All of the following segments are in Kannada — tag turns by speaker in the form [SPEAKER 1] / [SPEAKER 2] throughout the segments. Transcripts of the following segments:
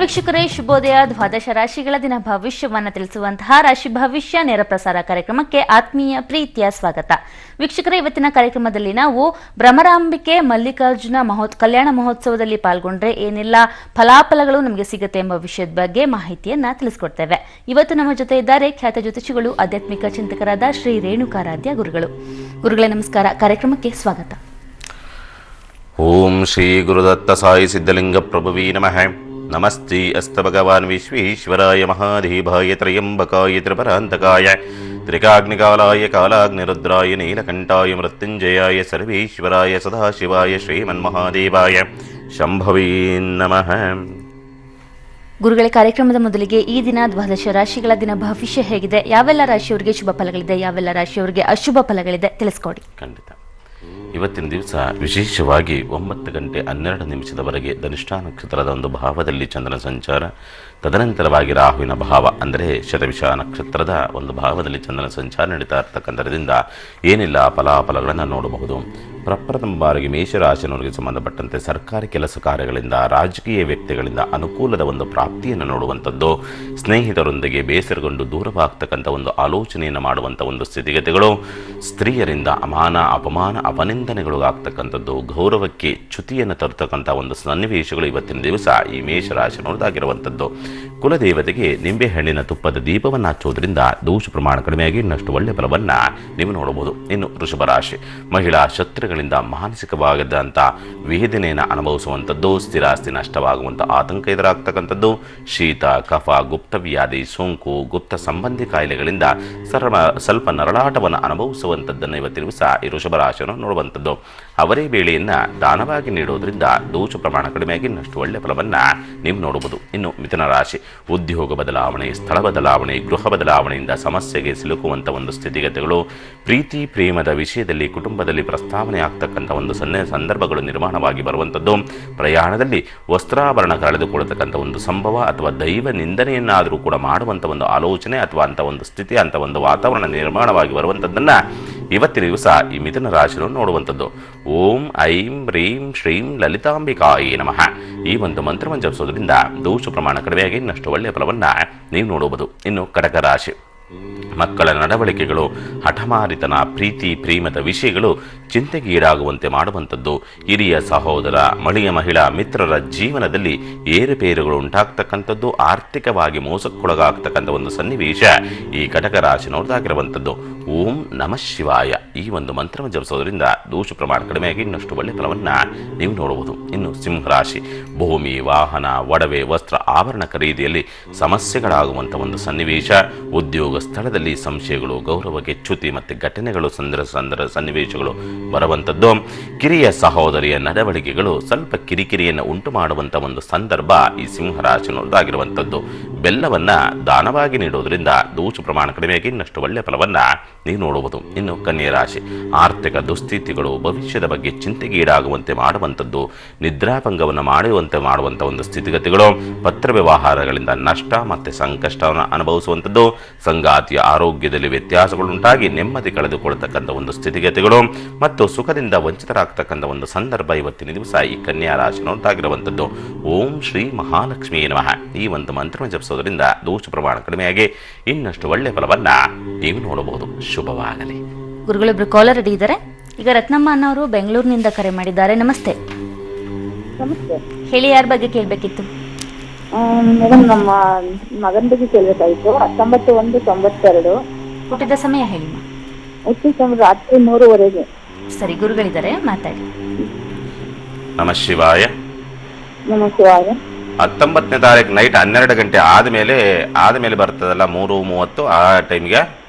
[SPEAKER 1] ವೀಕ್ಷಕರೇ, ಶುಭೋದಯ. ದ್ವಾದಶ ರಾಶಿಗಳ ದಿನ ಭವಿಷ್ಯವನ್ನು ತಿಳಿಸುವಂತಹ ರಾಶಿ ಭವಿಷ್ಯ ನೇರ ಪ್ರಸಾರ ಕಾರ್ಯಕ್ರಮಕ್ಕೆ ಆತ್ಮೀಯ ಪ್ರೀತಿಯ ಸ್ವಾಗತ. ವೀಕ್ಷಕರೇ, ಇವತ್ತಿನ ಕಾರ್ಯಕ್ರಮದಲ್ಲಿ ನಾವು ಭ್ರಮರಾಂಬಿಕೆ ಮಲ್ಲಿಕಾರ್ಜುನ ಕಲ್ಯಾಣ ಮಹೋತ್ಸವದಲ್ಲಿ ಪಾಲ್ಗೊಂಡ್ರೆ ಏನೆಲ್ಲ ಫಲಾಫಲಗಳು ನಮಗೆ ಸಿಗುತ್ತೆ ಎಂಬ ವಿಷಯದ ಬಗ್ಗೆ ಮಾಹಿತಿಯನ್ನ ತಿಳಿಸ್ಕೊಡ್ತೇವೆ. ಇವತ್ತು ನಮ್ಮ ಜೊತೆ ಇದ್ದಾರೆ ಖ್ಯಾತ ಜ್ಯೋತಿಷಿಗಳು, ಆಧ್ಯಾತ್ಮಿಕ ಚಿಂತಕರಾದ ಶ್ರೀ ರೇಣುಕಾರಾಧ್ಯ ಗುರುಗಳು. ಗುರುಗಳೇ ನಮಸ್ಕಾರ, ಕಾರ್ಯಕ್ರಮಕ್ಕೆ ಸ್ವಾಗತ.
[SPEAKER 2] ಓಂ ಶ್ರೀ ಗುರುದತ್ತ ಸಾಯಿ ಸಿದ್ಧಲಿಂಗ ಪ್ರಭುವೇ ನಮಃ. ನಮಸ್ತೆ ಅಸ್ತ ಭಗವಾನ್ ವಿಶ್ವೇಶ್ವರಾಯ ಮಹಾದೇವಾಯ ತ್ರಯಂಬಕಾಯ ತ್ರಿಪರಾಂತಕಾಯ ತ್ರಿಕಾಗ್ನಿಕಾಲಾಯ ಕಾಲಾಗ್ನಿರುದ್ರಾಯ ನೀಲಕಂಠಾಯ ಮೃತ್ಯುಂಜಯಾಯ ಸರ್ವೇಶ್ವರಾಯ ಸದಾಶಿವಾಯ ಶ್ರೀಮನ್ಮಹಾದೇವಾಯ ಶಂಭವೇ ನಮಃ.
[SPEAKER 1] ಗುರುಗಳ ಕಾರ್ಯಕ್ರಮದ ಮೊದಲಿಗೆ ಈ ದಿನ ದ್ವಾದಶ ರಾಶಿಗಳ ದಿನ ಭವಿಷ್ಯ ಹೇಗಿದೆ, ಯಾವೆಲ್ಲ ರಾಶಿಯವರಿಗೆ ಶುಭ ಫಲಗಳಿದೆ, ಯಾವೆಲ್ಲ ರಾಶಿಯವರಿಗೆ ಅಶುಭ ಫಲಗಳಿದೆ ತಿಳಿಸ್ಕೊಡಿ.
[SPEAKER 2] ಖಂಡಿತ. ಇವತ್ತಿನ ದಿವಸ ವಿಶೇಷವಾಗಿ 9:12 ಧನಿಷ್ಠಾ ನಕ್ಷತ್ರದ ಒಂದು ಭಾವದಲ್ಲಿ ಚಂದ್ರನ ಸಂಚಾರ, ತದನಂತರವಾಗಿ ರಾಹುವಿನ ಭಾವ ಅಂದರೆ ಶತವಿಷ ನಕ್ಷತ್ರದ ಒಂದು ಭಾವದಲ್ಲಿ ಚಂದ್ರನ ಸಂಚಾರ ನಡೀತಾ ಇರ್ತಕ್ಕಂಥದ್ರಿಂದ ಏನಿಲ್ಲ ಫಲಾಫಲಗಳನ್ನು ನೋಡಬಹುದು. ಪ್ರಪ್ರಥಮ ಬಾರಿಗೆ ಮೇಷರಾಶಿಯವರಿಗೆ ಸಂಬಂಧಪಟ್ಟಂತೆ ಸರ್ಕಾರಿ ಕೆಲಸ ಕಾರ್ಯಗಳಿಂದ, ರಾಜಕೀಯ ವ್ಯಕ್ತಿಗಳಿಂದ ಅನುಕೂಲದ ಒಂದು ಪ್ರಾಪ್ತಿಯನ್ನು ನೋಡುವಂಥದ್ದು, ಸ್ನೇಹಿತರೊಂದಿಗೆ ಬೇಸರಗೊಂಡು ದೂರವಾಗ್ತಕ್ಕಂಥ ಒಂದು ಆಲೋಚನೆಯನ್ನು ಮಾಡುವಂಥ ಒಂದು ಸ್ಥಿತಿಗತಿಗಳು, ಸ್ತ್ರೀಯರಿಂದ ಅಮಾನ ಅಪಮಾನ ಅಪನಿಂದನೆಗಳು ಆಗ್ತಕ್ಕಂಥದ್ದು, ಗೌರವಕ್ಕೆ ಚ್ಯುತಿಯನ್ನು ತರತಕ್ಕಂಥ ಒಂದು ಸನ್ನಿವೇಶಗಳು ಇವತ್ತಿನ ದಿವಸ ಈ ಮೇಷರಾಶಿನವರದಾಗಿರುವಂಥದ್ದು. ಕುಲದೇವತೆಗೆ ನಿಂಬೆಹಣ್ಣಿನ ತುಪ್ಪದ ದೀಪವನ್ನು ಹಚ್ಚೋದ್ರಿಂದ ದೋಷ ಪ್ರಮಾಣ ಕಡಿಮೆಯಾಗಿ ಇನ್ನಷ್ಟು ಒಳ್ಳೆಯ ಫಲವನ್ನು ನೀವು ನೋಡಬಹುದು. ಇನ್ನು ವೃಷಭ ರಾಶಿ, ಮಹಿಳಾ ಶತ್ರುಗಳಿಂದ ಮಾನಸಿಕವಾದಂಥ ವೇದನೆಯನ್ನು ಅನುಭವಿಸುವಂಥದ್ದು, ಸ್ಥಿರಾಸ್ತಿ ನಷ್ಟವಾಗುವಂಥ ಆತಂಕ ಎದುರಾಗ್ತಕ್ಕಂಥದ್ದು, ಶೀತ ಕಫ ಗುಪ್ತವ್ಯಾಧಿ ಸೋಂಕು ಗುಪ್ತ ಸಂಬಂಧಿ ಕಾಯಿಲೆಗಳಿಂದ ಸ್ವಲ್ಪ ನರಳಾಟವನ್ನು ಅನುಭವಿಸುವಂಥದ್ದನ್ನು ಇವತ್ತಿನ ದಿವಸ ಈ ವೃಷಭ ರಾಶಿಯನ್ನು ನೋಡುವಂಥದ್ದು. ಅವರೇ ಬೇಳೆಯನ್ನು ದಾನವಾಗಿ ನೀಡೋದ್ರಿಂದ ದೋಷ ಪ್ರಮಾಣ ಕಡಿಮೆಯಾಗಿ ಇನ್ನಷ್ಟು ಒಳ್ಳೆಯ ಫಲವನ್ನು ನೀವು ನೋಡಬಹುದು. ಇನ್ನು ಮಿಥುನ ರಾಶಿ, ಉದ್ಯೋಗ ಬದಲಾವಣೆ, ಸ್ಥಳ ಬದಲಾವಣೆ, ಗೃಹ ಬದಲಾವಣೆಯಿಂದ ಸಮಸ್ಯೆಗೆ ಸಿಲುಕುವಂಥ ಒಂದು ಸ್ಥಿತಿಗತಿಗಳು, ಪ್ರೀತಿ ಪ್ರೇಮದ ವಿಷಯದಲ್ಲಿ ಕುಟುಂಬದಲ್ಲಿ ಪ್ರಸ್ತಾವನೆ ಆಗ್ತಕ್ಕಂಥ ಒಂದು ಸಂದರ್ಭಗಳು ನಿರ್ಮಾಣವಾಗಿ ಬರುವಂಥದ್ದು, ಪ್ರಯಾಣದಲ್ಲಿ ವಸ್ತ್ರಾಭರಣ ಕಳೆದುಕೊಳ್ಳತಕ್ಕಂಥ ಒಂದು ಸಂಭವ ಅಥವಾ ದೈವ ನಿಂದನೆಯನ್ನಾದರೂ ಕೂಡ ಮಾಡುವಂಥ ಒಂದು ಆಲೋಚನೆ ಅಥವಾ ಅಂಥ ಒಂದು ಸ್ಥಿತಿ, ಅಂಥ ಒಂದು ವಾತಾವರಣ ನಿರ್ಮಾಣವಾಗಿ ಬರುವಂಥದ್ದನ್ನು ಇವತ್ತಿನ ದಿವಸ ಈ ಮಿಥುನ ರಾಶಿಯನ್ನು ನೋಡುವಂಥದ್ದು. ಓಂ ಐಂ ಹ್ರೀಂ ಶ್ರೀಂ ಲಲಿತಾಂಬಿಕಾಯೇ ನಮಃ ಈ ಒಂದು ಮಂತ್ರವನ್ನು ಜಪಿಸೋದ್ರಿಂದ ದೋಷ ಪ್ರಮಾಣ ಕಡಿಮೆಯಾಗಿ ಇನ್ನಷ್ಟು ಒಳ್ಳೆಯ ಫಲವನ್ನು ನೀವು ನೋಡಬಹುದು. ಇನ್ನು ಕಟಕ ರಾಶಿ, ಮಕ್ಕಳ ನಡವಳಿಕೆಗಳು, ಹಠಮಾರಿತನ, ಪ್ರೀತಿ ಪ್ರೇಮದ ವಿಷಯಗಳು ಚಿಂತೆಗೀಡಾಗುವಂತೆ ಮಾಡುವಂಥದ್ದು, ಹಿರಿಯ ಸಹೋದರ ಮಹಿಳಾ ಮಿತ್ರರ ಜೀವನದಲ್ಲಿ ಏರುಪೇರುಗಳು ಉಂಟಾಗ್ತಕ್ಕಂಥದ್ದು, ಆರ್ಥಿಕವಾಗಿ ಮೋಸಕ್ಕೊಳಗಾಗ್ತಕ್ಕಂಥ ಒಂದು ಸನ್ನಿವೇಶ ಈ ಕಟಕ ರಾಶಿನವ್ರದ್ದಾಗಿರುವಂಥದ್ದು. ಓಂ ನಮಃ ಶಿವಾಯ ಈ ಒಂದು ಮಂತ್ರವನ್ನು ಜಪಿಸೋದ್ರಿಂದ ದೋಷ ಪ್ರಮಾಣ ಕಡಿಮೆಯಾಗಿ ಇನ್ನಷ್ಟು ಒಳ್ಳೆಯ ಫಲವನ್ನು ನೀವು ನೋಡಬಹುದು. ಇನ್ನು ಸಿಂಹರಾಶಿ, ಭೂಮಿ ವಾಹನ ಒಡವೆ ವಸ್ತ್ರ ಆಭರಣ ಖರೀದಿಯಲ್ಲಿ ಸಮಸ್ಯೆಗಳಾಗುವಂಥ ಒಂದು ಸನ್ನಿವೇಶ, ಉದ್ಯೋಗ ಸ್ಥಳದಲ್ಲಿ ಸಂಶಯಗಳು, ಗೌರವಕ್ಕೆ ಚ್ಯುತಿ ಮತ್ತು ಘಟನೆಗಳು ಸನ್ನಿವೇಶಗಳು ಬರುವಂಥದ್ದು, ಕಿರಿಯ ಸಹೋದರಿಯ ನಡವಳಿಕೆಗಳು ಸ್ವಲ್ಪ ಕಿರಿಕಿರಿಯನ್ನು ಉಂಟು ಮಾಡುವಂಥ ಒಂದು ಸಂದರ್ಭ ಈ ಸಿಂಹರಾಶಿನದಾಗಿರುವಂಥದ್ದು. ಬೆಲ್ಲವನ್ನ ದಾನವಾಗಿ ನೀಡೋದ್ರಿಂದ ದೋಷ ಪ್ರಮಾಣ ಕಡಿಮೆಯಾಗಿ ಇನ್ನಷ್ಟು ಒಳ್ಳೆಯ ಫಲವನ್ನು ನೀವು ನೋಡುವುದು. ಇನ್ನು ಕನ್ಯಾ ರಾಶಿ, ಆರ್ಥಿಕ ದುಸ್ಥಿತಿಗಳು, ಭವಿಷ್ಯದ ಬಗ್ಗೆ ಚಿಂತೆಗೀಡಾಗುವಂತೆ ಮಾಡುವಂಥದ್ದು, ನಿದ್ರಾಭಂಗವನ್ನು ಮಾಡುವಂಥ ಒಂದು ಸ್ಥಿತಿಗತಿಗಳು, ಪತ್ರ ವ್ಯವಹಾರಗಳಿಂದ ನಷ್ಟ ಮತ್ತು ಸಂಕಷ್ಟವನ್ನು ಅನುಭವಿಸುವಂಥದ್ದು, ಸಂಗಾತಿಯ ಆರೋಗ್ಯದಲ್ಲಿ ವ್ಯತ್ಯಾಸಗಳುಂಟಾಗಿ ನೆಮ್ಮದಿ ಕಳೆದುಕೊಳ್ಳತಕ್ಕಂಥ ಒಂದು ಸ್ಥಿತಿಗತಿಗಳು ಮತ್ತು ಸುಖದಿಂದ ವಂಚಿತರಾಗ್ತಕ್ಕಂಥ ಒಂದು ಸಂದರ್ಭ ಇವತ್ತಿನ ದಿವಸ ಈ ಕನ್ಯಾ ರಾಶಿನದ್ದಾಗಿರುವಂಥದ್ದು. ಓಂ ಶ್ರೀ ಮಹಾಲಕ್ಷ್ಮೀ ನಮಃ ಈ ಒಂದು ಮಂತ್ರವನ್ನು ಜಪಿಸೋದ್ರಿಂದ ದೋಷ ಪ್ರಮಾಣ ಕಡಿಮೆಯಾಗಿ ಇನ್ನಷ್ಟು ಒಳ್ಳೆಯ ಫಲವನ್ನ ನೀವು ನೋಡಬಹುದು. ಶುಭವಾಗಲಿ.
[SPEAKER 1] ಗುರುಗಳೊಬ್ರು ಕಾಲರ್ ರೆಡಿ ಇದ್ದಾರೆ. ಈಗ ರತ್ನಮ್ಮ ಅನ್ನೋರು ಬೆಂಗಳೂರಿನಿಂದ ಕರೆ ಮಾಡಿದ್ದಾರೆ. ನಮಸ್ತೆ.
[SPEAKER 3] ನಮಸ್ತೆ
[SPEAKER 1] ಹೇಳಿ, ಯಾರ ಬಗ್ಗೆ ಕೇಳಬೇಕಿತ್ತು?
[SPEAKER 3] ಮೇಡಮ್, ನಮ್ಮ ಮಗನ ಬಗ್ಗೆ ಕೇಳಬೇಕಾಗಿತ್ತು. 19/1/92
[SPEAKER 1] ಹುಟ್ಟಿದ ಸಮಯ ಹೇಳಿ.
[SPEAKER 3] ಹುಟ್ಟಿದ ರಾತ್ರಿ 3:30.
[SPEAKER 1] ಸರಿ, ಗುರುಗಳಿದ್ದಾರೆ, ಮಾತಾಡಿ.
[SPEAKER 2] ನಮಃ ಶಿವಾಯ.
[SPEAKER 3] ನಮಃ ಶಿವಾಯ.
[SPEAKER 2] 19ನೇ ತಾರೀಕು ನೈಟ್ 12 ಗಂಟೆ ಆದ್ಮೇಲೆ ಬರ್ತದಲ್ಲ, 3:30 ಆ ಟೈಮ್ಗೆ?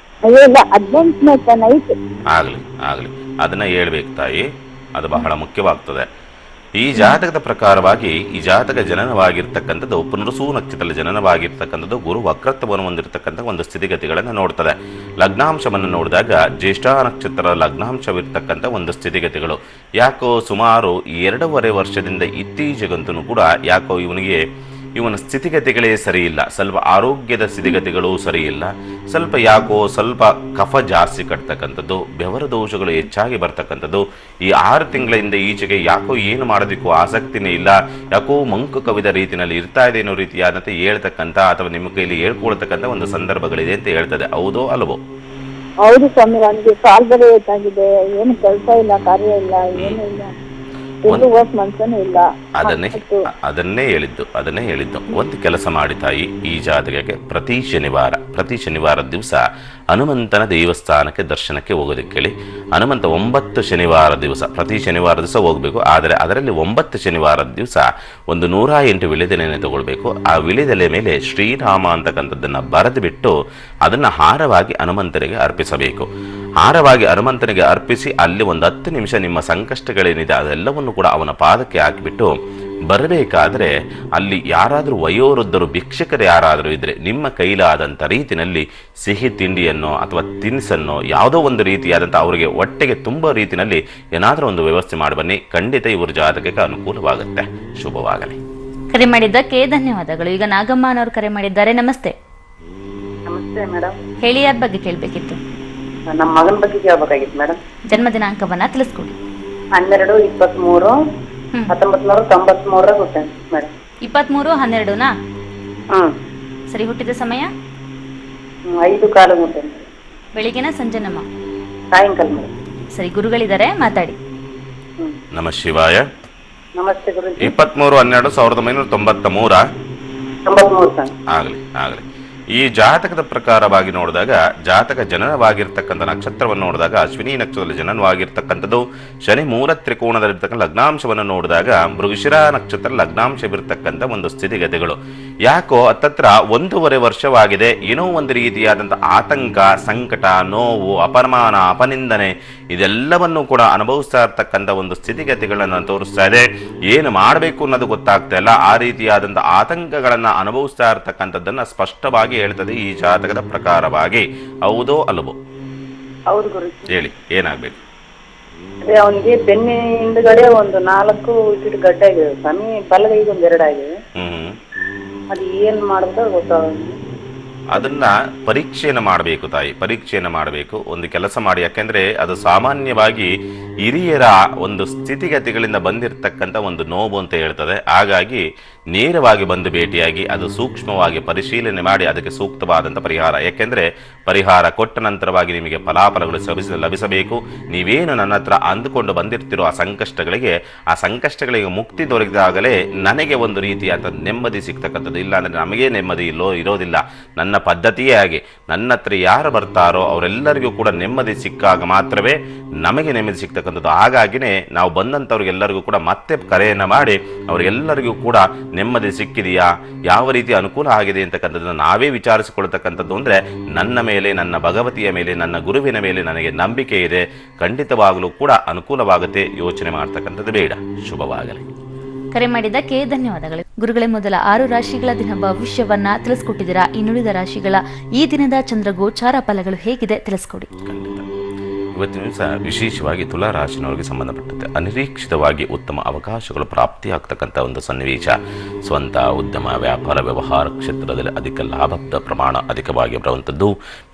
[SPEAKER 3] ಅಯ್ಯೋ ಇಲ್ಲ, 18ನೇ ನೈಟ್.
[SPEAKER 2] ಆಗ್ಲಿ ಅದನ್ನ ಹೇಳ್ಬೇಕು ತಾಯಿ, ಅದು ಬಹಳ ಮುಖ್ಯವಾಗ್ತದೆ. ಈ ಜಾತಕದ ಪ್ರಕಾರವಾಗಿ ಈ ಜಾತಕ ಜನನವಾಗಿರ್ತಕ್ಕಂಥದ್ದು ಪುನರ್ಸೂ ನಕ್ಷತ್ರದ ಜನನವಾಗಿರ್ತಕ್ಕಂಥದ್ದು, ಗುರು ವಕ್ರತ್ವವನ್ನು ಹೊಂದಿರತಕ್ಕಂಥ ಒಂದು ಸ್ಥಿತಿಗತಿಗಳನ್ನು ನೋಡ್ತದೆ. ಲಗ್ನಾಂಶವನ್ನು ನೋಡಿದಾಗ ಜ್ಯೇಷ್ಠ ನಕ್ಷತ್ರ ಲಗ್ನಾಂಶವಿರ್ತಕ್ಕಂಥ ಒಂದು ಸ್ಥಿತಿಗತಿಗಳು. ಯಾಕೋ ಸುಮಾರು 2.5 ವರ್ಷದಿಂದ ಇತ್ತೀಚೆಗಂತೂ ಕೂಡ ಯಾಕೋ ಇವನಿಗೆ ಇವನ ಸ್ಥಿತಿಗತಿಗಳೇ ಸರಿ ಇಲ್ಲ, ಸ್ವಲ್ಪ ಆರೋಗ್ಯದ ಸ್ಥಿತಿಗತಿಗಳು ಸರಿ ಇಲ್ಲ, ಸ್ವಲ್ಪ ಯಾಕೋ ಸ್ವಲ್ಪ ಕಫ ಜಾಸ್ತಿ ಕಟ್ತಕ್ಕಂಥದ್ದು, ಬೆವರ ದೋಷಗಳು ಹೆಚ್ಚಾಗಿ ಬರ್ತಕ್ಕಂಥದ್ದು. ಈ 6 ತಿಂಗಳ ಹಿಂದೆ ಈಚೆಗೆ ಯಾಕೋ ಏನು ಮಾಡೋದಕ್ಕೂ ಆಸಕ್ತಿನೇ ಇಲ್ಲ, ಯಾಕೋ ಮಂಕು ಕವಿದ ರೀತಿಯಲ್ಲಿ ಇರ್ತಾ ಇದೆ ಅನ್ನೋ ರೀತಿಯಾದಂತೆ ಹೇಳ್ತಕ್ಕಂಥ ಅಥವಾ ನಿಮ್ಮ ಕೈಲಿ ಹೇಳ್ಕೊಳ್ತಕ್ಕಂಥ ಒಂದು ಸಂದರ್ಭಗಳಿದೆ ಅಂತ ಹೇಳ್ತದೆ. ಹೌದೋ ಅಲ್ವೋ?
[SPEAKER 3] ಹೌದು ಸ್ವಾಮಿ, ನನಗೆ ಕಾಲ್ ಬೇರೆ ಏಟಾಗಿದೆ, ಏನು ಕೆಲಸ ಇಲ್ಲ, ಕಾರ್ಯ ಇಲ್ಲ, ಏನು ಇಲ್ಲ, ಎಲ್ಲೂ ಹೋಗ್ ಮನ್ಸನೂ ಇಲ್ಲ.
[SPEAKER 2] ಅದನ್ನೇ ಹೇಳಿದ್ದು ಒಂದು ಕೆಲಸ ಮಾಡಿ ತಾಯಿ, ಈ ಜಾತಕಕ್ಕೆ ಪ್ರತಿ ಶನಿವಾರ ದಿವಸ ಹನುಮಂತನ ದೇವಸ್ಥಾನಕ್ಕೆ ದರ್ಶನಕ್ಕೆ ಹೋಗೋದಕ್ಕೆ ಹೇಳಿ. ಹನುಮಂತ 9 ಶನಿವಾರ ದಿವಸ, ಪ್ರತಿ ಶನಿವಾರ ದಿವಸ ಹೋಗಬೇಕು. ಆದರೆ ಅದರಲ್ಲಿ 9 ಶನಿವಾರದ ದಿವಸ ಒಂದು 108 ವಿಳೆದೆಲೆಯನ್ನು ತಗೊಳ್ಬೇಕು. ಆ ವಿಳೆದೆಲೆ ಮೇಲೆ ಶ್ರೀರಾಮ ಅಂತಕ್ಕಂಥದ್ದನ್ನು ಬರೆದು ಬಿಟ್ಟು ಅದನ್ನು ಹಾರವಾಗಿ ಹನುಮಂತನಿಗೆ ಅರ್ಪಿಸಬೇಕು. ಹಾರವಾಗಿ ಹನುಮಂತನಿಗೆ ಅರ್ಪಿಸಿ ಅಲ್ಲಿ ಒಂದು 10 ನಿಮಿಷ ನಿಮ್ಮ ಸಂಕಷ್ಟಗಳೇನಿದೆ ಅದೆಲ್ಲವನ್ನು ಕೂಡ ಅವನ ಪಾದಕ್ಕೆ ಹಾಕಿಬಿಟ್ಟು ಬರಬೇಕಾದ್ರೆ ಅಲ್ಲಿ ಯಾರಾದರೂ ವಯೋವೃದ್ಧರು ಭಿಕ್ಷಕರು ಯಾರಾದರೂ ಇದ್ರೆ ನಿಮ್ಮ ಕೈಲಾದಂಥ ರೀತಿಯಲ್ಲಿ ಸಿಹಿ ತಿಂಡಿಯನ್ನು ಅಥವಾ ತಿನಿಸನ್ನು ಯಾವುದೋ ಒಂದು ರೀತಿಯಾದಂಥ ಅವರಿಗೆ ಹೊಟ್ಟೆಗೆ ತುಂಬ ರೀತಿಯಲ್ಲಿ ಏನಾದರೂ ಒಂದು ವ್ಯವಸ್ಥೆ ಮಾಡಿ ಬನ್ನಿ. ಖಂಡಿತ ಇವ್ರ ಜಾತಕಕ್ಕೆ ಅನುಕೂಲವಾಗುತ್ತೆ. ಶುಭವಾಗಲಿ.
[SPEAKER 1] ಕರೆ ಮಾಡಿದ್ದಕ್ಕೆ ಧನ್ಯವಾದಗಳು. ಈಗ ನಾಗಮ್ಮನವರು ಕರೆ ಮಾಡಿದ್ದಾರೆ. ನಮಸ್ತೆ.
[SPEAKER 4] ನಮಸ್ತೆ ಮೇಡಮ್.
[SPEAKER 1] ಹೇಳಿ, ಯಾರ ಬಗ್ಗೆ ಕೇಳಬೇಕಿತ್ತು?
[SPEAKER 4] ನಮ್ಮ ಮಗನ ಬಗ್ಗೆ ಕೇಳಬೇಕಾಗಿತ್ತು ಮೇಡಮ್.
[SPEAKER 1] ಜನ್ಮ ದಿನಾಂಕವನ್ನ ತಿಳಿಸ್ಕೊಡಿ.
[SPEAKER 4] 12/23/1993 ಹುಟ್ಟಾನೆ ಮೇಡಮ್.
[SPEAKER 1] 23/12ನಾ? ಸರಿ. ಹುಟ್ಟಿದ ಸಮಯ?
[SPEAKER 4] 5:15 ಹುಟ್ಟಾನೆ.
[SPEAKER 1] ಬೆಳಿಗ್ಗೆನ ಸಂಜೆನಮ್ಮ?
[SPEAKER 4] ಸಾಯಂಕಾಲ ಮೇಡಮ್.
[SPEAKER 1] ಸರಿ, ಗುರುಗಳಿದ್ದಾರೆ, ಮಾತಾಡಿ.
[SPEAKER 2] ನಮ ಶಿವಾಯ.
[SPEAKER 4] ನಮಸ್ತೆ ಗುರುಜಿ.
[SPEAKER 2] 23/12/1993 ಆಗಲಿ. ಈ ಜಾತಕದ ಪ್ರಕಾರವಾಗಿ ನೋಡಿದಾಗ, ಜಾತಕ ಜನನವಾಗಿರ್ತಕ್ಕಂಥ ನಕ್ಷತ್ರವನ್ನು ನೋಡಿದಾಗ ಅಶ್ವಿನಿ ನಕ್ಷತ್ರದಲ್ಲಿ ಜನನವಾಗಿರ್ತಕ್ಕಂಥದ್ದು. ಶನಿ 3 ತ್ರಿಕೋಣದಲ್ಲಿರ್ತಕ್ಕಂಥ ಲಗ್ನಾಂಶವನ್ನು ನೋಡಿದಾಗ ಮೃಗಶಿರ ನಕ್ಷತ್ರ ಲಗ್ನಾಂಶವಿರ್ತಕ್ಕಂಥ ಒಂದು ಸ್ಥಿತಿಗತಿಗಳು. ಯಾಕೋ ಹತ್ತತ್ರ 1.5 ವರ್ಷವಾಗಿದೆ. ಏನೋ ಒಂದು ರೀತಿಯಾದಂಥ ಆತಂಕ, ಸಂಕಟ, ನೋವು, ಅಪಮಾನ, ಅಪನಿಂದನೆ ಇದೆಲ್ಲವನ್ನು ಕೂಡ ಅನುಭವಿಸ್ತಾ ಇರ್ತಕ್ಕಂಥ ಒಂದು ಸ್ಥಿತಿಗತಿಗಳನ್ನು ತೋರಿಸ್ತಾ ಇದೆ. ಏನು ಮಾಡಬೇಕು ಅನ್ನೋದು ಗೊತ್ತಾಗ್ತಾ ಇಲ್ಲ. ಆ ರೀತಿಯಾದಂಥ ಆತಂಕಗಳನ್ನು ಅನುಭವಿಸ್ತಾ ಇರ್ತಕ್ಕಂಥದ್ದನ್ನು ಸ್ಪಷ್ಟವಾಗಿ ಹೇಳ್ತದೆ ಈ ಜಾತಕದ ಪ್ರಕಾರವಾಗಿ. ಹೌದೋ ಅಲ್ವೋ?
[SPEAKER 4] ಹೌದು ಗುರು.
[SPEAKER 2] ಹೇಳಿ, ಏನಾಗ್ಬೇಕು?
[SPEAKER 4] ಅದೇ ಅವನಿಗೆ ಬೆನ್ನಿ ಹಿಂದ್ಗಡೆ ಒಂದು 4 ಇಟ್ಟು ಗಡ್ಡ ಆಗಿದೆ ಸ್ವಾಮಿ, ಬಲಗೈಗೆ 2 ಆಗಿದೆ. ಅದು ಏನ್ ಮಾಡ್ಬೇಕು ಗೊತ್ತಾಗ.
[SPEAKER 2] ಅದನ್ನ ಪರೀಕ್ಷೆಯನ್ನು ಮಾಡಬೇಕು ತಾಯಿ, ಪರೀಕ್ಷೆಯನ್ನು ಮಾಡಬೇಕು. ಒಂದು ಕೆಲಸ ಮಾಡಿ, ಯಾಕೆಂದ್ರೆ ಅದು ಸಾಮಾನ್ಯವಾಗಿ ಹಿರಿಯರ ಒಂದು ಸ್ಥಿತಿಗತಿಗಳಿಂದ ಬಂದಿರತಕ್ಕಂಥ ಒಂದು ನೋವು ಅಂತ ಹೇಳ್ತದೆ. ಹಾಗಾಗಿ ನೇರವಾಗಿ ಬಂದು ಭೇಟಿಯಾಗಿ ಅದು ಸೂಕ್ಷ್ಮವಾಗಿ ಪರಿಶೀಲನೆ ಮಾಡಿ ಅದಕ್ಕೆ ಸೂಕ್ತವಾದಂಥ ಪರಿಹಾರ, ಯಾಕೆಂದರೆ ಪರಿಹಾರ ಕೊಟ್ಟ ನಂತರವಾಗಿ ನಿಮಗೆ ಫಲಾಫಲಗಳು ಲಭಿಸಬೇಕು. ನೀವೇನು ನನ್ನ ಹತ್ರ ಅಂದುಕೊಂಡು ಬಂದಿರ್ತಿರೋ ಆ ಸಂಕಷ್ಟಗಳಿಗೆ ಮುಕ್ತಿ ದೊರಕಿದಾಗಲೇ ನನಗೆ ಒಂದು ರೀತಿಯಾದ ನೆಮ್ಮದಿ ಸಿಗ್ತಕ್ಕಂಥದ್ದು. ಇಲ್ಲಾಂದರೆ ನಮಗೆ ನೆಮ್ಮದಿ ಇರೋದಿಲ್ಲ. ನನ್ನ ಪದ್ಧತಿಯೇ ಹಾಗೆ. ನನ್ನ ಹತ್ರ ಯಾರು ಬರ್ತಾರೋ ಅವರೆಲ್ಲರಿಗೂ ಕೂಡ ನೆಮ್ಮದಿ ಸಿಕ್ಕಾಗ ಮಾತ್ರವೇ ನಮಗೆ ನೆಮ್ಮದಿ ಸಿಗ್ತಕ್ಕಂಥದ್ದು. ಹಾಗಾಗಿನೇ ನಾವು ಬಂದಂಥವ್ರಿಗೆಲ್ಲರಿಗೂ ಕೂಡ ಮತ್ತೆ ಕರೆಯನ್ನು ಮಾಡಿ ಅವರಿಗೆಲ್ಲರಿಗೂ ಕೂಡ ನೆಮ್ಮದಿ ಸಿಕ್ಕಿದೆಯಾ, ಯಾವ ರೀತಿ ಅನುಕೂಲ ಆಗಿದೆ ಅಂತಕ್ಕಂಥದ್ದನ್ನು ನಾವೇ ವಿಚಾರಿಸಿಕೊಳ್ತಕ್ಕಂಥದ್ದು. ಅಂದರೆ ನನ್ನ ಮೇಲೆ, ನನ್ನ ಭಗವತಿಯ ಮೇಲೆ, ನನ್ನ ಗುರುವಿನ ಮೇಲೆ ನನಗೆ ನಂಬಿಕೆ ಇದೆ, ಖಂಡಿತವಾಗಲೂ ಕೂಡ ಅನುಕೂಲವಾಗುತ್ತೆ. ಯೋಚನೆ ಮಾಡ್ತಕ್ಕಂಥದ್ದು ಬೇಡ. ಶುಭವಾಗಲಿ.
[SPEAKER 1] ಕರೆ ಮಾಡಿದ್ದಕ್ಕೆ ಧನ್ಯವಾದಗಳು. ಗುರುಗಳೇ, ಮೊದಲ 6 ರಾಶಿಗಳ ದಿನ ಭವಿಷ್ಯವನ್ನ ತಿಳಿಸ್ಕೊಟ್ಟಿದ್ದೀರಾ. ಇನ್ನುಳಿದ ರಾಶಿಗಳ ಈ ದಿನದ ಚಂದ್ರ ಗೋಚಾರ ಫಲಗಳು ಹೇಗಿದೆ ತಿಳಿಸ್ಕೊಡಿ.
[SPEAKER 2] ಇವತ್ತಿನ ದಿವಸ ವಿಶೇಷವಾಗಿ ತುಲಾ ರಾಶಿನವರಿಗೆ ಸಂಬಂಧಪಟ್ಟಂತೆ ಅನಿರೀಕ್ಷಿತವಾಗಿ ಉತ್ತಮ ಅವಕಾಶಗಳು ಪ್ರಾಪ್ತಿಯಾಗ್ತಕ್ಕಂಥ ಒಂದು ಸನ್ನಿವೇಶ. ಸ್ವಂತ ಉದ್ಯಮ, ವ್ಯಾಪಾರ, ವ್ಯವಹಾರ ಕ್ಷೇತ್ರದಲ್ಲಿ ಅಧಿಕ ಲಾಭದ ಪ್ರಮಾಣ ಅಧಿಕವಾಗಿ ಬರುವಂಥದ್ದು.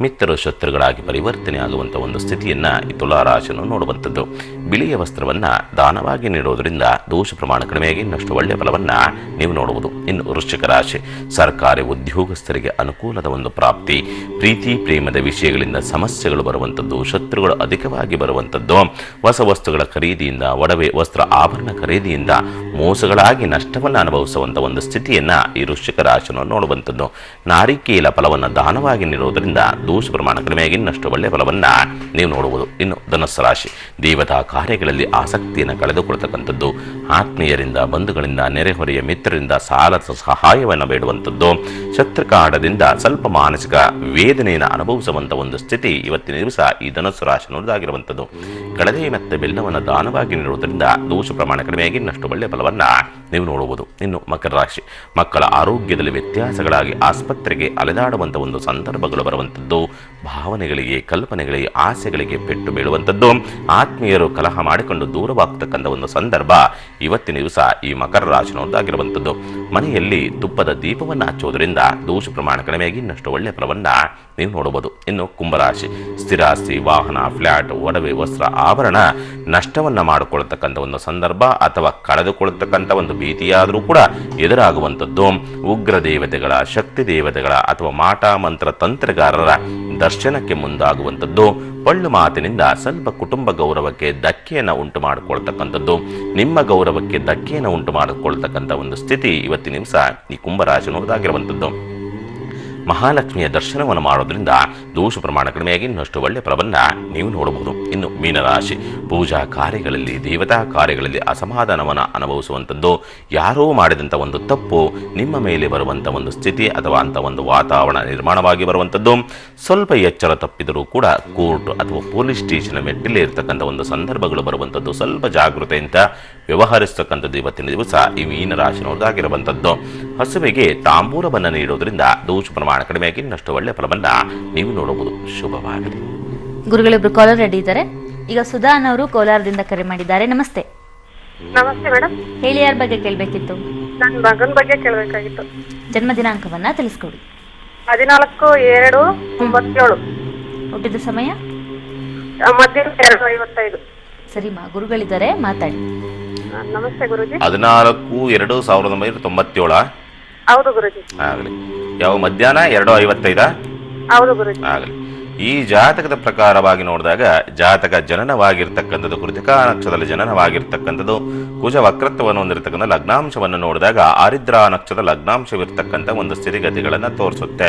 [SPEAKER 2] ಮಿತ್ರರು ಶತ್ರುಗಳಾಗಿ ಪರಿವರ್ತನೆ ಆಗುವಂಥ ಒಂದು ಸ್ಥಿತಿಯನ್ನು ಈ ತುಲಾ ರಾಶಿಯನ್ನು ನೋಡುವಂಥದ್ದು. ಬಿಳಿಯ ವಸ್ತ್ರವನ್ನು ದಾನವಾಗಿ ನೀಡುವುದರಿಂದ ದೋಷ ಪ್ರಮಾಣ ಕಡಿಮೆಯಾಗಿ ಇನ್ನಷ್ಟು ಒಳ್ಳೆಯ ಫಲವನ್ನು ನೀವು ನೋಡುವುದು. ಇನ್ನು ವೃಶ್ಚಿಕ ರಾಶಿ, ಸರ್ಕಾರಿ ಉದ್ಯೋಗಸ್ಥರಿಗೆ ಅನುಕೂಲದ ಒಂದು ಪ್ರಾಪ್ತಿ. ಪ್ರೀತಿ ಪ್ರೇಮದ ವಿಷಯಗಳಿಂದ ಸಮಸ್ಯೆಗಳು ಬರುವಂಥದ್ದು, ಶತ್ರುಗಳು ಅಧಿಕವಾಗಿ ಬರುವಂಥದ್ದು. ಹೊಸ ವಸ್ತುಗಳ ಖರೀದಿಯಿಂದ, ಒಡವೆ ವಸ್ತ್ರ ಆಭರಣ ಖರೀದಿಯಿಂದ ಮೋಸಗಳಾಗಿ ನಷ್ಟವನ್ನು ಅನುಭವಿಸುವಂಥ ಒಂದು ಸ್ಥಿತಿಯನ್ನು ಈ ವೃಶ್ಚಿಕ ರಾಶಿಯನ್ನು ನೋಡುವಂಥದ್ದು. ನಾರಿಕೇಲ ಫಲವನ್ನು ದಾನವಾಗಿ ನೀಡುವುದರಿಂದ ದೋಷ ಪ್ರಮಾಣ ಕಡಿಮೆಯಾಗಿ ಇನ್ನಷ್ಟು ಒಳ್ಳೆಯ ಫಲವನ್ನು ನೀವು ನೋಡುವುದು. ಇನ್ನು ಧನುಸ್ಸು ರಾಶಿ, ದೇವತಾ ಕಾರ್ಯಗಳಲ್ಲಿ ಆಸಕ್ತಿಯನ್ನು ಕಳೆದುಕೊಳ್ತಕ್ಕಂಥದ್ದು. ಆತ್ಮೀಯರಿಂದ, ಬಂಧುಗಳಿಂದ, ನೆರೆಹೊರೆಯ ಮಿತ್ರರಿಂದ ಸಾಲದ ಸಹಾಯವನ್ನು ಬೇಡುವಂಥದ್ದು. ಶತ್ರುಕಾಟದಿಂದ ಸ್ವಲ್ಪ ಮಾನಸಿಕ ವೇದನೆಯನ್ನು ಅನುಭವಿಸುವಂಥ ಒಂದು ಸ್ಥಿತಿ ಇವತ್ತಿನ ದಿವಸ ಈ ಧನುಸ್ಸು ರಾಶಿ ನೋಡಿದಾಗಿರುವಂಥದ್ದು. ಕಡಲೆ ಮತ್ತು ಬೆಲ್ಲವನ್ನು ದಾನವಾಗಿ ನೀಡುವುದರಿಂದ ದೋಷ ಪ್ರಮಾಣ ಕಡಿಮೆಯಾಗಿ ಇನ್ನಷ್ಟು ಒಳ್ಳೆಯ ಫಲವನ್ನು ನೀವು ನೋಡಬಹುದು. ಇನ್ನು ಮಕರ ರಾಶಿ, ಮಕ್ಕಳ ಆರೋಗ್ಯದಲ್ಲಿ ವ್ಯತ್ಯಾಸಗಳಾಗಿ ಆಸ್ಪತ್ರೆಗೆ ಅಲೆದಾಡುವಂಥ ಒಂದು ಸಂದರ್ಭಗಳು ಬರುವಂಥದ್ದು, ಭಾವನೆಗಳಿಗೆ, ಕಲ್ಪನೆಗಳಿಗೆ, ಆಸೆಗಳಿಗೆ ಪೆಟ್ಟು ಬೀಳುವಂಥದ್ದು, ಆತ್ಮೀಯರು ಕಲಹ ಮಾಡಿಕೊಂಡು ದೂರವಾಗ್ತಕ್ಕಂಥ ಒಂದು ಸಂದರ್ಭ ಇವತ್ತಿನ ದಿವಸ ಈ ಮಕರ ರಾಶಿನವರದಾಗಿರುವಂಥದ್ದು. ಮನೆಯಲ್ಲಿ ತುಪ್ಪದ ದೀಪವನ್ನು ಹಚ್ಚೋದ್ರಿಂದ ದೋಷ ಪ್ರಮಾಣ ಕಡಿಮೆಯಾಗಿ ಇನ್ನಷ್ಟು ಒಳ್ಳೆಯ ಫಲವನ್ನ ನೀವು ನೋಡಬಹುದು. ಇನ್ನು ಕುಂಭರಾಶಿ, ಸ್ಥಿರಾಸ್ತಿ, ವಾಹನ, ಫ್ಲಾಟ್, ಒಡವೆ, ವಸ್ತ್ರ, ಆಭರಣ ನಷ್ಟವನ್ನ ಮಾಡಿಕೊಳ್ಳತಕ್ಕಂಥ ಒಂದು ಸಂದರ್ಭ ಅಥವಾ ಕಳೆದುಕೊಳ್ಳತಕ್ಕಂಥ ಒಂದು ಭೀತಿಯಾದರೂ ಕೂಡ ಎದುರಾಗುವಂಥದ್ದು, ಉಗ್ರ ದೇವತೆಗಳ, ಶಕ್ತಿ ದೇವತೆಗಳ ಅಥವಾ ಮಾಟ ಮಂತ್ರ ತಂತ್ರಗಾರರ ದರ್ಶನಕ್ಕೆ ಮುಂದಾಗುವಂಥದ್ದು, ಪಳ್ಳು ಮಾತಿನಿಂದ ಸ್ವಲ್ಪ ಕುಟುಂಬ ಗೌರವಕ್ಕೆ ಧಕ್ಕೆಯನ್ನು ಉಂಟು ಮಾಡಿಕೊಳ್ತಕ್ಕಂಥದ್ದು, ನಿಮ್ಮ ಗೌರವಕ್ಕೆ ಧಕ್ಕೆಯನ್ನು ಉಂಟು ಮಾಡಿಕೊಳ್ತಕ್ಕಂಥ ಒಂದು ಸ್ಥಿತಿ ಇವತ್ತಿನ ದಿವಸ ಈ ಕುಂಭರಾಶಿನದಾಗಿರುವಂಥದ್ದು. ಮಹಾಲಕ್ಷ್ಮಿಯ ದರ್ಶನವನ್ನು ಮಾಡೋದ್ರಿಂದ ದೋಷ ಪ್ರಮಾಣ ಕಡಿಮೆಯಾಗಿ ಇನ್ನಷ್ಟು ಒಳ್ಳೆಯ ಫಲವನ್ನ ನೀವು ನೋಡಬಹುದು. ಇನ್ನು ಮೀನರಾಶಿ, ಪೂಜಾ ಕಾರ್ಯಗಳಲ್ಲಿ, ದೇವತಾ ಕಾರ್ಯಗಳಲ್ಲಿ ಅಸಮಾಧಾನವನ್ನು ಅನುಭವಿಸುವಂಥದ್ದು, ಯಾರೋ ಮಾಡಿದಂಥ ಒಂದು ತಪ್ಪು ನಿಮ್ಮ ಮೇಲೆ ಬರುವಂಥ ಒಂದು ಸ್ಥಿತಿ ಅಥವಾ ಅಂಥ ಒಂದು ವಾತಾವರಣ ನಿರ್ಮಾಣವಾಗಿ ಬರುವಂಥದ್ದು, ಸ್ವಲ್ಪ ಎಚ್ಚರ ತಪ್ಪಿದರೂ ಕೂಡ ಕೋರ್ಟ್ ಅಥವಾ ಪೊಲೀಸ್ ಸ್ಟೇಷನ್ ಮೆಟ್ಟಿಲೇ ಇರತಕ್ಕಂಥ ಒಂದು ಸಂದರ್ಭಗಳು ಬರುವಂಥದ್ದು, ಸ್ವಲ್ಪ ಜಾಗೃತೆಯಿಂದ ವ್ಯವಹರಿಸತಕ್ಕಂಥದ್ದು ಇವತ್ತಿನ ದಿವಸ ಈ ಮೀನರಾಶಿನವರದಾಗಿರುವಂಥದ್ದು. ಹಸುವಿಗೆ ತಾಂಬೂಲವನ್ನು ನೀಡೋದ್ರಿಂದ ದೋಷ ಪ್ರಮಾಣ ಕಡಿಮೆಯಾಗಿ ಇನ್ನಷ್ಟು ಒಳ್ಳೆಯ ಫಲವನ್ನ ನೀವು ನೋಡಬಹುದು. ಶುಭವಾಗಲಿ.
[SPEAKER 1] ಗುರುಗಳಿಬ್ರು ಕಾಲರ್ ರೆಡಿ ಇದ್ದಾರೆ. ಈಗ ಸುಧಾನ್ ಅವರು ಕೋಲಾರದಿಂದ ಕರೆ ಮಾಡಿದ್ದಾರೆ. ನಮಸ್ತೆ.
[SPEAKER 5] ನಮಸ್ತೆ ಮೇಡಮ್.
[SPEAKER 1] ಹೇಳಿ, ಯಾರ ಬಗ್ಗೆ ಕೇಳಬೇಕಿತ್ತು?
[SPEAKER 5] ನನ್ನ ಮಗನ ಬಗ್ಗೆ ಕೇಳಬೇಕಾಗಿತ್ತು.
[SPEAKER 1] ಜನ್ಮ ದಿನಾಂಕವನ್ನ ತಿಳಿಸ್ಕೊಡಿ.
[SPEAKER 5] 14/2/97.
[SPEAKER 1] ಹುಟ್ಟಿದ ಸಮಯ
[SPEAKER 5] ಮಧ್ಯಾಹ್ನ 2:55.
[SPEAKER 1] ಸರಿಮಾ, ಗುರುಗಳಿದ್ದಾರೆ, ಮಾತಾಡಿ.
[SPEAKER 5] ನಮಸ್ತೆ ಗುರುಜಿ.
[SPEAKER 2] 14/2/1997.
[SPEAKER 5] ಹೌದು ಗುರುಜಿ.
[SPEAKER 2] ಆಗಲಿ. ಯಾವ ಮಧ್ಯಾಹ್ನ 2:55?
[SPEAKER 5] ಹೌದು ಗುರುಜಿ.
[SPEAKER 2] ಆಗಲಿ. ಈ ಜಾತಕದ ಪ್ರಕಾರವಾಗಿ ನೋಡಿದಾಗ ಜಾತಕ ಜನನವಾಗಿರ್ತಕ್ಕಂಥದ್ದು, ಕೃತಿಕಾ ನಕ್ಷತ್ರದಲ್ಲಿ ಜನನವಾಗಿರ್ತಕ್ಕಂಥದ್ದು, ಕುಜ ವಕ್ರತ್ವವನ್ನು ಹೊಂದಿರತಕ್ಕಂಥ ಲಗ್ನಾಂಶವನ್ನು ನೋಡಿದಾಗ ಆರಿದ್ರಾ ನಕ್ಷತ್ರದ ಲಗ್ನಾಂಶವಿರ್ತಕ್ಕಂಥ ಒಂದು ಸ್ಥಿತಿಗತಿಗಳನ್ನು ತೋರಿಸುತ್ತೆ.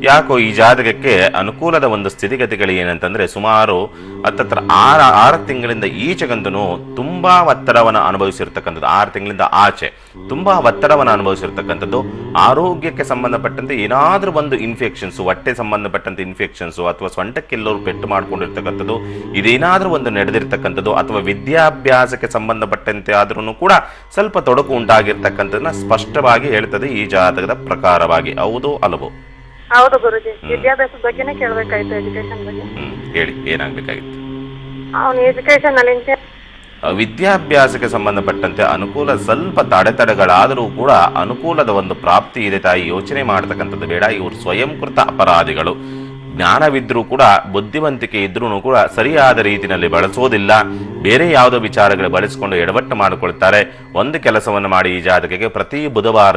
[SPEAKER 2] ಯಾಕೋ ಈ ಜಾತಕಕ್ಕೆ ಅನುಕೂಲದ ಒಂದು ಸ್ಥಿತಿಗತಿಗಳು ಏನಂತಂದ್ರೆ, ಸುಮಾರು ಹತ್ತತ್ರ 6 ತಿಂಗಳಿಂದ ಈಚೆಗಂತೂ ತುಂಬಾ ಒತ್ತಡವನ್ನು ಅನುಭವಿಸಿರ್ತಕ್ಕಂಥದ್ದು, 6 ತಿಂಗಳಿಂದ ಆಚೆ ತುಂಬಾ ಒತ್ತಡವನ್ನು ಅನುಭವಿಸಿರ್ತಕ್ಕಂಥದ್ದು, ಆರೋಗ್ಯಕ್ಕೆ ಸಂಬಂಧಪಟ್ಟಂತೆ ಏನಾದ್ರೂ ಒಂದು ಇನ್ಫೆಕ್ಷನ್ಸ್, ಹೊಟ್ಟೆ ಸಂಬಂಧಪಟ್ಟಂತೆ ಇನ್ಫೆಕ್ಷನ್ಸ್ ಅಥವಾ ಸೊಂಟಕ್ಕೆಲ್ಲರೂ ಪೆಟ್ಟು ಮಾಡ್ಕೊಂಡಿರ್ತಕ್ಕಂಥದ್ದು, ಇದೇನಾದ್ರೂ ಒಂದು ನಡೆದಿರ್ತಕ್ಕಂಥದ್ದು, ಅಥವಾ ವಿದ್ಯಾಭ್ಯಾಸಕ್ಕೆ ಸಂಬಂಧಪಟ್ಟಂತೆ ಆದ್ರೂ ಕೂಡ ಸ್ವಲ್ಪ ತೊಡಕು ಉಂಟಾಗಿರ್ತಕ್ಕಂಥದ್ದನ್ನ ಸ್ಪಷ್ಟವಾಗಿ ಹೇಳ್ತದೆ ಈ ಜಾತಕದ ಪ್ರಕಾರವಾಗಿ. ಹೌದು ಅಲ್ಲವೋ?
[SPEAKER 5] ಹೌದು ಗುರುಜಿ. ವಿದ್ಯಾಭ್ಯಾಸದ ಬಗ್ಗೆನೇ ಕೇಳಬೇಕಾಯ್ತು, ಎಜುಕೇಶನ್ ಬಗ್ಗೆ.
[SPEAKER 2] ಹೇಳಿ, ಏನಾಗಬೇಕಾಗಿತ್ತು?
[SPEAKER 5] ಅವನು ಎಜುಕೇಶನ್ ಅಲ್ಲಿ
[SPEAKER 2] ವಿದ್ಯಾಭ್ಯಾಸಕ್ಕೆ ಸಂಬಂಧಪಟ್ಟಂತೆ ಅನುಕೂಲ ಸ್ವಲ್ಪ ತಡೆತಡೆಗಳಾದರೂ ಕೂಡ ಅನುಕೂಲದ ಒಂದು ಪ್ರಾಪ್ತಿ ಇದೆ ತಾಯಿ, ಯೋಚನೆ ಮಾಡ್ತಕ್ಕಂಥದ್ದು ಬೇಡ. ಇವರು ಸ್ವಯಂಕೃತ ಅಪರಾಧಿಗಳು. ಜ್ಞಾನವಿದ್ರೂ ಕೂಡ, ಬುದ್ಧಿವಂತಿಕೆ ಇದ್ರೂ ಕೂಡ ಸರಿಯಾದ ರೀತಿಯಲ್ಲಿ ಬಳಸೋದಿಲ್ಲ. ಬೇರೆ ಯಾವುದೋ ವಿಚಾರಗಳು ಬಳಸಿಕೊಂಡು ಎಡವಟ್ಟು ಮಾಡಿಕೊಳ್ತಾರೆ. ಒಂದು ಕೆಲಸವನ್ನು ಮಾಡಿ ಈ ಜಾತಕಕ್ಕೆ ಪ್ರತಿ ಬುಧವಾರ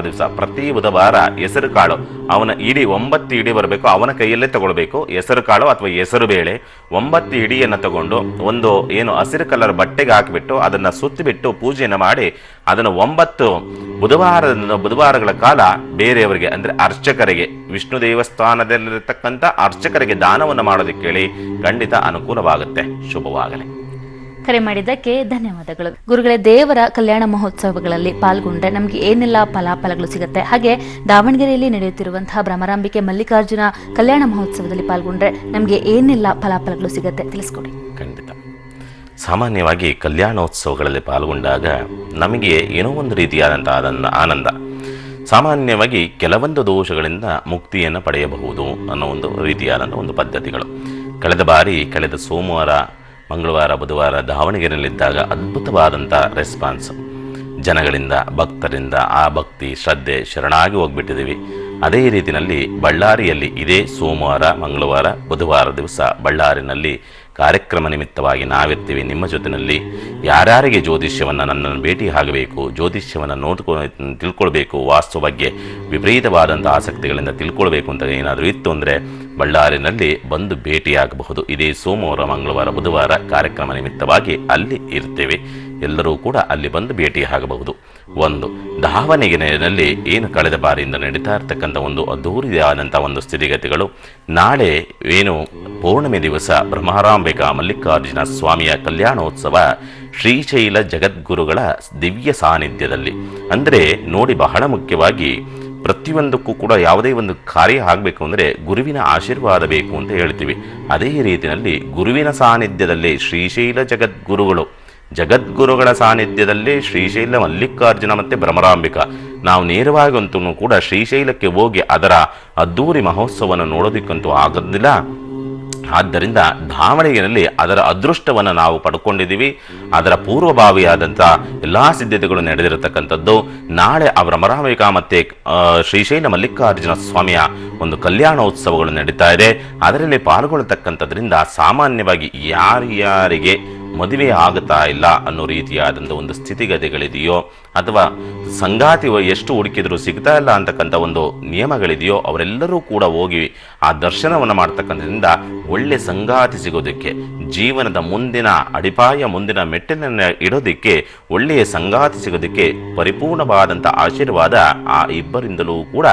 [SPEAKER 2] ಹೆಸರು ಕಾಳು, ಅವನ ಇಡಿ 9 ಇಡಿ ಬರಬೇಕು, ಅವನ ಕೈಯಲ್ಲೇ ತಗೊಳ್ಬೇಕು. ಹೆಸರು ಕಾಳು ಅಥವಾ ಹೆಸರು ಬೇಳೆ 9 ಇಡಿಯನ್ನು ತಗೊಂಡು ಒಂದು ಏನು ಹಸಿರು ಕಲರ್ ಬಟ್ಟೆಗೆ ಹಾಕಿಬಿಟ್ಟು ಅದನ್ನ ಸುತ್ತಿಬಿಟ್ಟು ಪೂಜೆಯನ್ನು ಮಾಡಿ ಅದನ್ನು 9 ಬುಧವಾರಗಳ ಕಾಲ ಬೇರೆಯವರಿಗೆ ಅಂದ್ರೆ ಅರ್ಚಕರಿಗೆ, ವಿಷ್ಣು ದೇವಸ್ಥಾನದಲ್ಲಿರತಕ್ಕಂಥ ಅರ್ಚಕರಿಗೆ ದಾನವನ್ನು ಮಾಡೋದಕ್ಕೆ ಹೇಳಿ. ಖಂಡಿತ ಅನುಕೂಲವಾಗುತ್ತೆ. ಶುಭವಾಗಲಿ.
[SPEAKER 1] ಕರೆ ಮಾಡಿದ್ದಕ್ಕೆ ಧನ್ಯವಾದಗಳು. ಗುರುಗಳೇ, ದೇವರ ಕಲ್ಯಾಣ ಮಹೋತ್ಸವಗಳಲ್ಲಿ ಪಾಲ್ಗೊಂಡ್ರೆ ನಮಗೆ ಏನೆಲ್ಲ ಫಲಾಫಲಗಳು ಸಿಗುತ್ತೆ? ಹಾಗೆ ದಾವಣಗೆರೆಯಲ್ಲಿ ನಡೆಯುತ್ತಿರುವಂತಹ ಭ್ರಮರಾಂಬಿಕೆ ಮಲ್ಲಿಕಾರ್ಜುನ ಕಲ್ಯಾಣ ಮಹೋತ್ಸವದಲ್ಲಿ ಪಾಲ್ಗೊಂಡ್ರೆ ನಮಗೆ ಏನೆಲ್ಲ ಫಲಾಫಲಗಳು ಸಿಗುತ್ತೆ, ತಿಳಿಸ್ಕೊಡಿ.
[SPEAKER 2] ಖಂಡಿತ. ಸಾಮಾನ್ಯವಾಗಿ ಕಲ್ಯಾಣೋತ್ಸವಗಳಲ್ಲಿ ಪಾಲ್ಗೊಂಡಾಗ ನಮಗೆ ಏನೋ ಒಂದು ರೀತಿಯಾದಂತಹ ಆನಂದ. ಸಾಮಾನ್ಯವಾಗಿ ಕೆಲವೊಂದು ದೋಷಗಳಿಂದ ಮುಕ್ತಿಯನ್ನು ಪಡೆಯಬಹುದು ಅನ್ನೋ ಒಂದು ರೀತಿಯಾದಂಥ ಒಂದು ಪದ್ಧತಿಗಳು. ಕಳೆದ ಸೋಮವಾರ, ಮಂಗಳವಾರ, ಬುಧವಾರ ದಾವಣಗೆರೆಯಲ್ಲಿದ್ದಾಗ ಅದ್ಭುತವಾದಂಥ ರೆಸ್ಪಾನ್ಸ್ ಜನಗಳಿಂದ, ಭಕ್ತರಿಂದ. ಆ ಭಕ್ತಿ, ಶ್ರದ್ಧೆ ಶರಣಾಗಿ ಹೋಗ್ಬಿಟ್ಟಿದ್ದೀವಿ. ಅದೇ ರೀತಿಯಲ್ಲಿ ಬಳ್ಳಾರಿಯಲ್ಲಿ ಇದೇ ಸೋಮವಾರ, ಮಂಗಳವಾರ, ಬುಧವಾರ ದಿವಸ ಬಳ್ಳಾರಿನಲ್ಲಿ ಕಾರ್ಯಕ್ರಮ ನಿಮಿತ್ತವಾಗಿ ನಾವಿರ್ತೀವಿ ನಿಮ್ಮ ಜೊತೆಯಲ್ಲಿ. ಯಾರ್ಯಾರಿಗೆ ಜ್ಯೋತಿಷ್ಯವನ್ನು ನನ್ನನ್ನು ಭೇಟಿ ಆಗಬೇಕು, ಜ್ಯೋತಿಷ್ಯವನ್ನು ತಿಳ್ಕೊಳ್ಬೇಕು, ವಾಸ್ತು ಬಗ್ಗೆ ವಿಪರೀತವಾದಂಥ ಆಸಕ್ತಿಗಳಿಂದ ತಿಳ್ಕೊಳ್ಬೇಕು ಅಂತ ಏನಾದರೂ ಇತ್ತು ಅಂದರೆ ಬಳ್ಳಾರಿನಲ್ಲಿ ಬಂದು ಭೇಟಿಯಾಗಬಹುದು. ಇದೇ ಸೋಮವಾರ, ಮಂಗಳವಾರ, ಬುಧವಾರ ಕಾರ್ಯಕ್ರಮ ನಿಮಿತ್ತವಾಗಿ ಅಲ್ಲಿ ಇರ್ತೇವೆ. ಎಲ್ಲರೂ ಕೂಡ ಅಲ್ಲಿ ಬಂದು ಭೇಟಿಯಾಗಬಹುದು. ಒಂದು ದಾವಣಗೆರೆಯಲ್ಲಿ ಏನು ಕಳೆದ ಬಾರಿಯಿಂದ ನಡೀತಾ ಇರ್ತಕ್ಕಂಥ ಒಂದು ಅದ್ಧೂರಿಯಾದಂಥ ಒಂದು ಸ್ಥಿತಿಗತಿಗಳು, ನಾಳೆ ಏನು ಪೌರ್ಣಿಮೆ ದಿವಸ ಬ್ರಹ್ಮರಾಂಬಿಕಾ ಮಲ್ಲಿಕಾರ್ಜುನ ಸ್ವಾಮಿಯ ಕಲ್ಯಾಣೋತ್ಸವ ಶ್ರೀಶೈಲ ಜಗದ್ಗುರುಗಳ ದಿವ್ಯ ಸಾನ್ನಿಧ್ಯದಲ್ಲಿ. ಅಂದರೆ ನೋಡಿ, ಬಹಳ ಮುಖ್ಯವಾಗಿ ಪ್ರತಿಯೊಂದಕ್ಕೂ ಕೂಡ ಯಾವುದೇ ಒಂದು ಕಾರ್ಯ ಆಗಬೇಕು ಅಂದರೆ ಗುರುವಿನ ಆಶೀರ್ವಾದ ಬೇಕು ಅಂತ ಹೇಳ್ತೀವಿ. ಅದೇ ರೀತಿಯಲ್ಲಿ ಗುರುವಿನ ಸಾನ್ನಿಧ್ಯದಲ್ಲಿ ಶ್ರೀಶೈಲ ಜಗದ್ಗುರುಗಳು ಜಗದ್ಗುರುಗಳ ಸಾನ್ನಿಧ್ಯದಲ್ಲಿ ಶ್ರೀಶೈಲ ಮಲ್ಲಿಕಾರ್ಜುನ ಮತ್ತು ಭ್ರಮರಾಂಬಿಕಾ ನಾವು ನೇರವಾಗಿ ಅಂತೂ ಕೂಡ ಶ್ರೀಶೈಲಕ್ಕೆ ಹೋಗಿ ಅದರ ಅದ್ದೂರಿ ಮಹೋತ್ಸವವನ್ನು ನೋಡೋದಕ್ಕಂತೂ ಆಗೋದಿಲ್ಲ. ಆದ್ದರಿಂದ ದಾವಣಗೆರೆಯಲ್ಲಿ ಅದರ ಅದೃಷ್ಟವನ್ನು ನಾವು ಪಡ್ಕೊಂಡಿದ್ದೀವಿ. ಅದರ ಪೂರ್ವಭಾವಿಯಾದಂಥ ಎಲ್ಲ ಸಿದ್ಧತೆಗಳು ನಡೆದಿರತಕ್ಕಂಥದ್ದು. ನಾಳೆ ಅವರ ಭ್ರಮರಾಂಬಿಕಾ ಮತ್ತು ಶ್ರೀಶೈಲ ಮಲ್ಲಿಕಾರ್ಜುನ ಸ್ವಾಮಿಯ ಒಂದು ಕಲ್ಯಾಣೋತ್ಸವಗಳು ನಡೀತಾ ಇದೆ. ಅದರಲ್ಲಿ ಪಾಲ್ಗೊಳ್ಳತಕ್ಕಂಥದ್ರಿಂದ ಸಾಮಾನ್ಯವಾಗಿ ಯಾರ್ಯಾರಿಗೆ ಮದುವೆ ಆಗುತ್ತಾ ಇಲ್ಲ ಅನ್ನೋ ರೀತಿಯಾದಂಥ ಒಂದು ಸ್ಥಿತಿಗತಿಗಳಿದೆಯೋ ಅಥವಾ ಸಂಗಾತಿ ಎಷ್ಟು ಹುಡುಕಿದ್ರು ಸಿಗ್ತಾ ಇಲ್ಲ ಅಂತಕ್ಕಂಥ ಒಂದು ನಿಯಮಗಳಿದೆಯೋ ಅವರೆಲ್ಲರೂ ಕೂಡ ಹೋಗಿ ಆ ದರ್ಶನವನ್ನು ಮಾಡ್ತಕ್ಕಂಥದ್ರಿಂದ ಒಳ್ಳೆ ಸಂಗಾತಿ ಸಿಗೋದಕ್ಕೆ, ಜೀವನದ ಮುಂದಿನ ಅಡಿಪಾಯ ಮುಂದಿನ ಮೆಟ್ಟಿಲನ್ನು ಇಡೋದಕ್ಕೆ, ಒಳ್ಳೆಯ ಸಂಗಾತಿ ಸಿಗೋದಕ್ಕೆ ಪರಿಪೂರ್ಣವಾದಂಥ ಆಶೀರ್ವಾದ ಆ ಇಬ್ಬರಿಂದಲೂ ಕೂಡ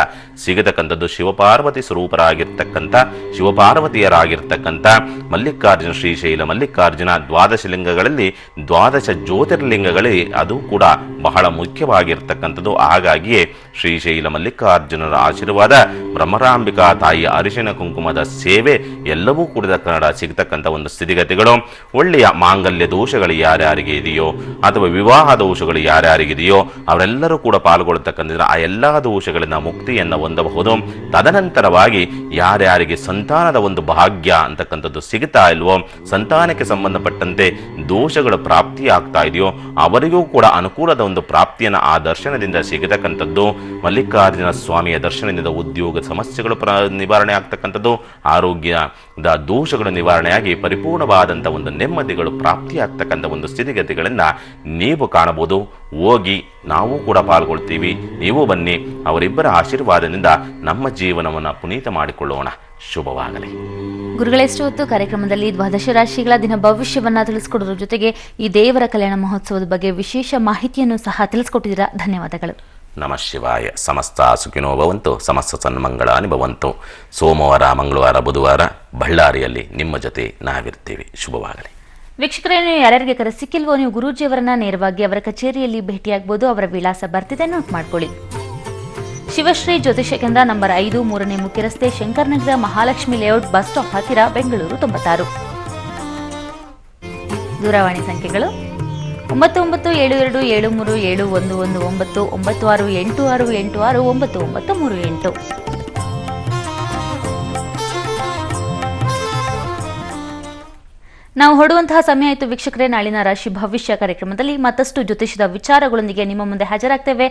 [SPEAKER 2] ಸಿಗತಕ್ಕಂಥದ್ದು. ಶಿವಪಾರ್ವತಿ ಸ್ವರೂಪರಾಗಿರ್ತಕ್ಕಂಥ ಶಿವಪಾರ್ವತಿಯರಾಗಿರ್ತಕ್ಕಂಥ ಮಲ್ಲಿಕಾರ್ಜುನ ಶ್ರೀಶೈಲ ಮಲ್ಲಿಕಾರ್ಜುನ ದ್ವಾದಶ ಲಿಂಗಗಳಲ್ಲಿ ದ್ವಾದಶ ಜ್ಯೋತಿರ್ಲಿಂಗಗಳಲ್ಲಿ ಅದು ಕೂಡ ಬಹಳ ಮುಖ್ಯವಾಗಿರ್ತಕ್ಕಂಥದ್ದು. ಹಾಗಾಗಿಯೇ ಶ್ರೀಶೈಲ ಮಲ್ಲಿಕಾರ್ಜುನರ ಆಶೀರ್ವಾದ, ಭ್ರಮರಾಂಬಿಕಾ ತಾಯಿಯ ಅರಿಶಿನ ಕುಂಕುಮದ ಸೇವೆ ಎಲ್ಲವೂ ಕೂಡ ಕನ್ನಡ ಸಿಗತಕ್ಕಂಥ ಒಂದು ಸ್ಥಿತಿಗತಿಗಳು. ಒಳ್ಳೆಯ ಮಾಂಗಲ್ಯ ದೋಷಗಳು ಯಾರ್ಯಾರಿಗೆ ಇದೆಯೋ ಅಥವಾ ವಿವಾಹ ದೋಷಗಳು ಯಾರ್ಯಾರಿಗಿದೆಯೋ ಅವರೆಲ್ಲರೂ ಕೂಡ ಪಾಲ್ಗೊಳ್ಳತಕ್ಕಂಥ ಆ ಎಲ್ಲ ದೋಷಗಳಿಂದ ಮುಕ್ತಿಯನ್ನು ಹೊಂದಬಹುದು. ತದನಂತರವಾಗಿ ಯಾರ್ಯಾರಿಗೆ ಸಂತಾನದ ಒಂದು ಭಾಗ್ಯ ಅಂತಕ್ಕಂಥದ್ದು ಸಿಗುತ್ತಾ ಇಲ್ವೋ, ಸಂತಾನಕ್ಕೆ ಸಂಬಂಧಪಟ್ಟಂತೆ ದೋಷಗಳು ಪ್ರಾಪ್ತಿಯಾಗ್ತಾ ಇದೆಯೋ ಅವರಿಗೂ ಕೂಡ ಅನುಕೂಲದ ಒಂದು ಪ್ರಾಪ್ತಿಯನ್ನು ಆ ದರ್ಶನದಿಂದ ಸಿಗತಕ್ಕಂಥದ್ದು. ಮಲ್ಲಿಕಾರ್ಜುನ ಸ್ವಾಮಿಯ ದರ್ಶನದಿಂದ ಉದ್ಯೋಗ ಸಮಸ್ಯೆಗಳು ನಿವಾರಣೆ ಆಗ್ತಕ್ಕಂಥದ್ದು, ಆರೋಗ್ಯದ ದೋಷಗಳು ನಿವಾರಣೆಯಾಗಿ ಪರಿಪೂರ್ಣವಾದಂಥ ಒಂದು ನೆಮ್ಮದಿಗಳು ಪ್ರಾಪ್ತಿಯಾಗ್ತಕ್ಕಂಥ ಒಂದು ಸ್ಥಿತಿಗತಿಗಳಿಂದ ನೀವು ಕಾಣಬಹುದು. ಹೋಗಿ ನಾವು ಕೂಡ ಪಾಲ್ಗೊಳ್ತೀವಿ, ನೀವು ಬನ್ನಿ. ಅವರಿಬ್ಬರ ಆಶೀರ್ವಾದದಿಂದ ನಮ್ಮ ಜೀವನವನ್ನು ಪುನೀತ ಮಾಡಿಕೊಳ್ಳೋಣ. ಶುಭವಾಗಲಿ.
[SPEAKER 1] ಗುರುಗಳೆಷ್ಟು ಹೊತ್ತು ಕಾರ್ಯಕ್ರಮದಲ್ಲಿ ದ್ವಾದಶ ರಾಶಿಗಳ ದಿನ ಭವಿಷ್ಯವನ್ನ ತಿಳಿಸ್ಕೊಡೋದ್ರ ಜೊತೆಗೆ ಈ ದೇವರ ಕಲ್ಯಾಣ ಮಹೋತ್ಸವದ ಬಗ್ಗೆ ವಿಶೇಷ ಮಾಹಿತಿಯನ್ನು ಸಹ ತಿಳಿಸ್ಕೊಟ್ಟಿದ್ದೀರಾ. ಧನ್ಯವಾದಗಳು.
[SPEAKER 2] ನಮಃ ಶಿವಾಯ. ಸಮಸ್ತ ಸುಖಿನೋ ಭವಂತು, ಸಮಸ್ತ ಸನ್ಮಂಗಳಾನಿ ಭವಂತು. ಸೋಮವಾರ, ಮಂಗಳವಾರ, ಬುಧವಾರ ಬಳ್ಳಾರಿಯಲ್ಲಿ ನಿಮ್ಮ ಜೊತೆ ನಾವಿರ್ತೀವಿ. ಶುಭವಾಗಲಿ.
[SPEAKER 1] ವೀಕ್ಷಕರೇನು ಯಾರ್ಯಾರಿಗೆ ಕರೆ ಸಿಕ್ಕಿಲ್ವೋ ನೀವು ಗುರೂಜಿಯವರನ್ನ ನೇರವಾಗಿ ಅವರ ಕಚೇರಿಯಲ್ಲಿ ಭೇಟಿಯಾಗಬಹುದು. ಅವರ ವಿಳಾಸ ಬರ್ತಿದೆ, ನೋಟ್ ಮಾಡ್ಕೊಳ್ಳಿ. ಶಿವಶ್ರೀ ಜ್ಯೋತಿಷ ಕೇಂದ್ರ ನಂಬರ್ 5, 3ನೇ ಮುಖ್ಯ ರಸ್ತೆ, Shankarnagar, Mahalakshmi layout, bus stop ಹತ್ತಿರ, ಬೆಂಗಳೂರು 96. ದೂರವಾಣಿ ಸಂಖ್ಯೆಗಳು 9972273711, 968686899938. ನಾವು ಹೊರಡುವಂತಹ ಸಮಯ ಆಯಿತು ವೀಕ್ಷಕರೇ. ನಾಳಿನ ರಾಶಿ ಭವಿಷ್ಯ ಕಾರ್ಯಕ್ರಮದಲ್ಲಿ ಮತ್ತಷ್ಟು ಜ್ಯೋತಿಷದ ವಿಚಾರಗಳೊಂದಿಗೆ ನಿಮ್ಮ ಮುಂದೆ ಹಾಜರಾಗ್ತೇವೆ.